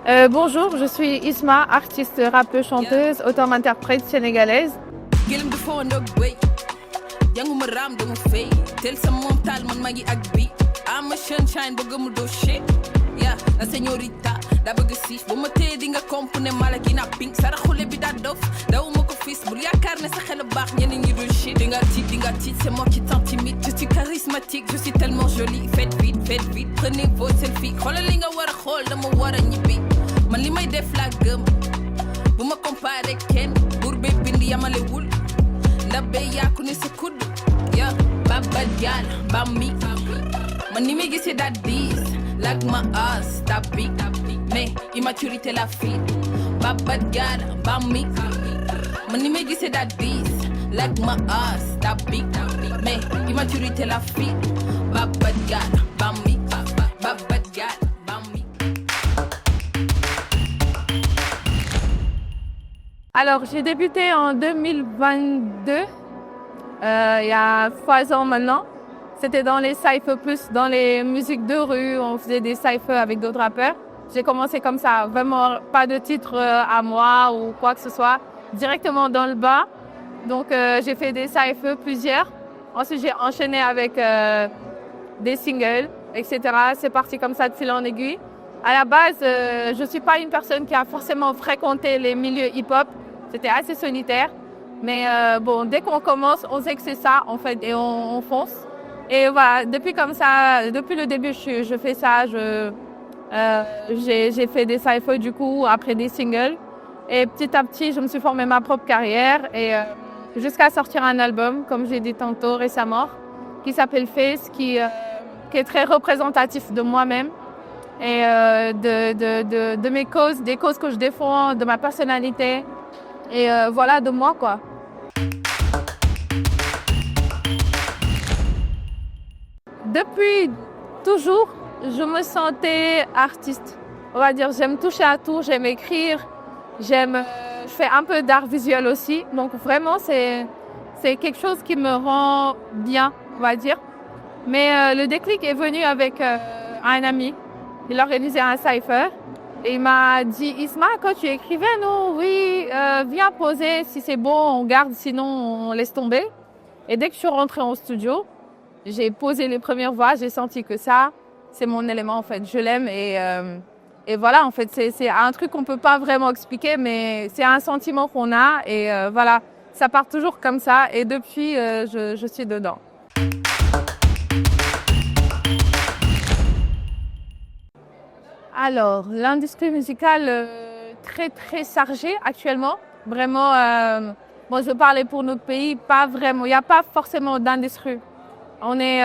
Bonjour, je suis Isma, artiste, rappeuse, chanteuse, auteure-interprète sénégalaise. La señorita da bëgg siif bu ma tee di nga compone mala gi na pink sara xule bi daa dof daw ma ko fis bul yaakaar ne sa xel a baax ñeneen ñi dul shit di nga tiit c'est moi qui t'intimide je suis charismatique je suis tellement jolie faites vite prenez vos selfies xoolal li nga war a xool dama war a ñibbi man li may def laa gëm bu ma comparé kenn buur bee bind yamalewul ndabe yaaku ne sa kudd ya babad gal bammi man ni may gisee daa diis like my ass, that big, mais immaturité la fille. Bad gal, bammi. Money me say that this, like my ass, that big, mais immaturité la fille. Bad gal, bammi. Bad gal, bammi. Alors, j'ai débuté en 2022, il y a 3 ans maintenant. C'était dans les cyphers plus, dans les musiques de rue, on faisait des cyphers avec d'autres rappeurs. J'ai commencé comme ça, vraiment pas de titre à moi ou quoi que ce soit, directement dans le bas. Donc j'ai fait des cyphers plusieurs. Ensuite j'ai enchaîné avec des singles, etc. C'est parti comme ça de fil en aiguille. À la base, je ne suis pas une personne qui a forcément fréquenté les milieux hip-hop. C'était assez solitaire. Mais bon, dès qu'on commence, on sait que c'est ça en fait et on fonce. Et voilà, depuis comme ça, depuis le début, je fais ça. J'ai fait des cyphers du coup, après des singles. Et petit à petit, je me suis formé ma propre carrière et jusqu'à sortir un album, comme j'ai dit tantôt récemment, qui s'appelle Face, qui est très représentatif de moi-même et de mes causes, des causes que je défends, de ma personnalité et voilà, de moi quoi. Depuis toujours, je me sentais artiste. On va dire, j'aime toucher à tout, j'aime écrire, je fais un peu d'art visuel aussi. Donc vraiment, c'est quelque chose qui me rend bien, on va dire. Mais le déclic est venu avec un ami. Il organisait un cypher et il m'a dit, Isma, quand tu écrivais, non, oui, viens poser, si c'est bon, on garde, sinon on laisse tomber. Et dès que je suis rentrée au studio, j'ai posé les premières voix, j'ai senti que ça, c'est mon élément en fait. Je l'aime et voilà, en fait, c'est un truc qu'on ne peut pas vraiment expliquer, mais c'est un sentiment qu'on a et voilà, ça part toujours comme ça et depuis, je suis dedans. Alors, l'industrie musicale très très chargée actuellement, vraiment, bon, je parlais pour notre pays, pas vraiment, il n'y a pas forcément d'industrie. On est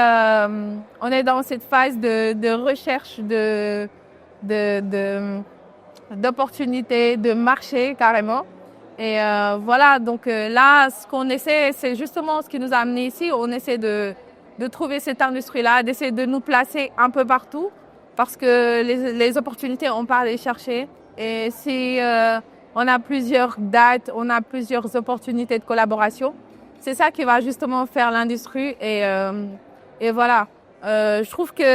dans cette phase de recherche d'opportunités, de marché carrément. Et voilà, donc là, ce qu'on essaie, c'est justement ce qui nous a amenés ici. On essaie de trouver cette industrie-là, d'essayer de nous placer un peu partout parce que les opportunités, on part les chercher. Et si on a plusieurs dates, on a plusieurs opportunités de collaboration, c'est ça qui va justement faire l'industrie et voilà. Je trouve qu'il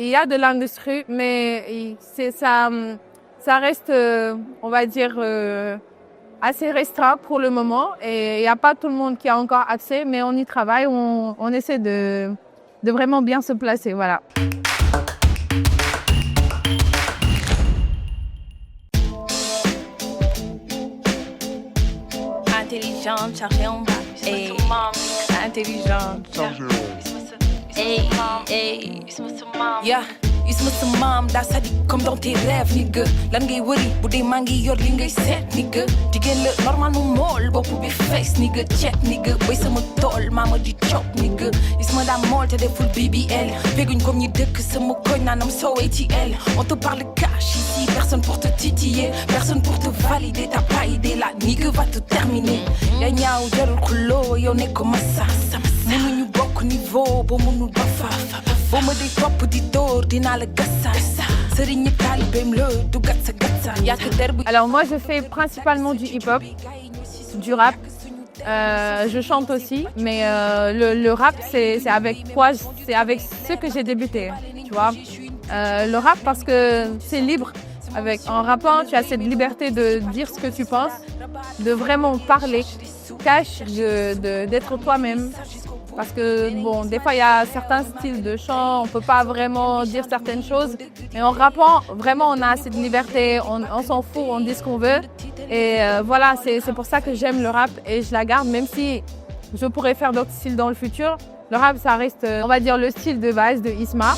y a de l'industrie, mais ça reste, on va dire, assez restreint pour le moment. Et il n'y a pas tout le monde qui a encore accès, mais on y travaille, on essaie de vraiment bien se placer, voilà. Intelligente, chargée en bas. Hey, intelligente. Hey, hey, yeah. Isma sa maam daa sadi comme dans tes rêves nigga lan ngay wëri bu dee maa ngi yor li ngay seet nigga jigéen la normal mu mool bopp bi fees nigga check nigga bay sama tool maama di chop nigga Isma daa mool te deful BBL béguñ comme ñi dëkk sama koñ naanam so ATL on te parle cash ici personne pour te titiller personne pour te valider t'as pas idée la nigga va te terminer yaa ñaaw jarul xuloo yow ne ko massa mënuñu bokk niveau ba mënul ba fa boo ma di topp di dóor dinaa la gassa sëriñ ñi taalibeem la du gatsa gatsa yàq der bu. Alors moi je fais principalement du hip-hop, du rap. Je chante aussi, mais le rap c'est avec quoi, c'est avec ce que j'ai débuté, tu vois. Le rap parce que c'est libre, En rappant, tu as cette liberté de dire ce que tu penses, de vraiment parler, cache, d'être toi-même. Parce que, bon, des fois, il y a certains styles de chant, on ne peut pas vraiment dire certaines choses. Mais en rappant, vraiment, on a cette liberté, on s'en fout, on dit ce qu'on veut. Et voilà, c'est pour ça que j'aime le rap et je la garde, même si je pourrais faire d'autres styles dans le futur. Le rap, ça reste, on va dire, le style de base de Isma.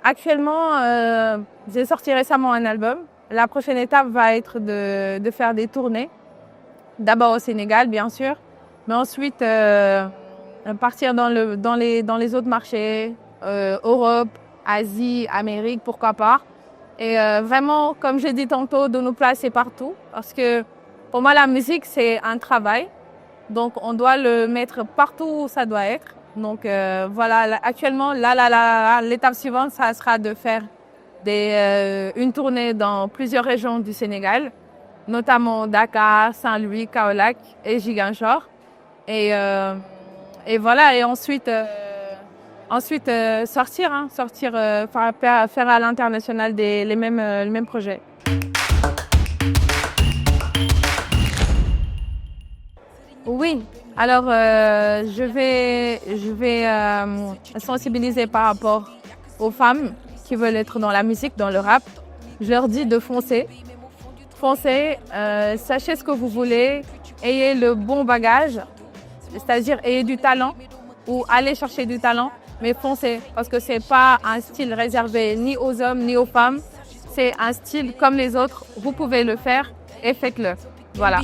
Actuellement, j'ai sorti récemment un album. La prochaine étape va être de faire des tournées. D'abord au Sénégal, bien sûr, mais ensuite partir dans les autres marchés, Europe, Asie, Amérique, pourquoi pas. Et vraiment, comme j'ai dit tantôt, de nous placer partout. Parce que pour moi, la musique, c'est un travail. Donc, on doit le mettre partout où ça doit être. Donc voilà, actuellement, l'étape suivante, ça sera de faire une tournée dans plusieurs régions du Sénégal, notamment Dakar, Saint-Louis, Kaolack et Ziguinchor. Et voilà, et ensuite sortir, faire à l'international les mêmes projets. Oui, alors je vais sensibiliser par rapport aux femmes qui veulent être dans la musique, dans le rap. Je leur dis de foncer. Foncez, sachez ce que vous voulez, ayez le bon bagage, c'est-à-dire ayez du talent ou allez chercher du talent, mais foncez parce que c'est pas un style réservé ni aux hommes ni aux femmes. C'est un style comme les autres, vous pouvez le faire et faites-le. Voilà.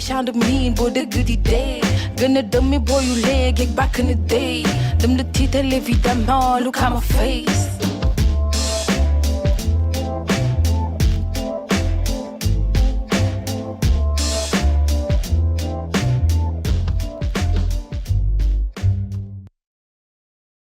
Gonna dumb me boy you leg back in the day. Them the title évidemment, look at my face.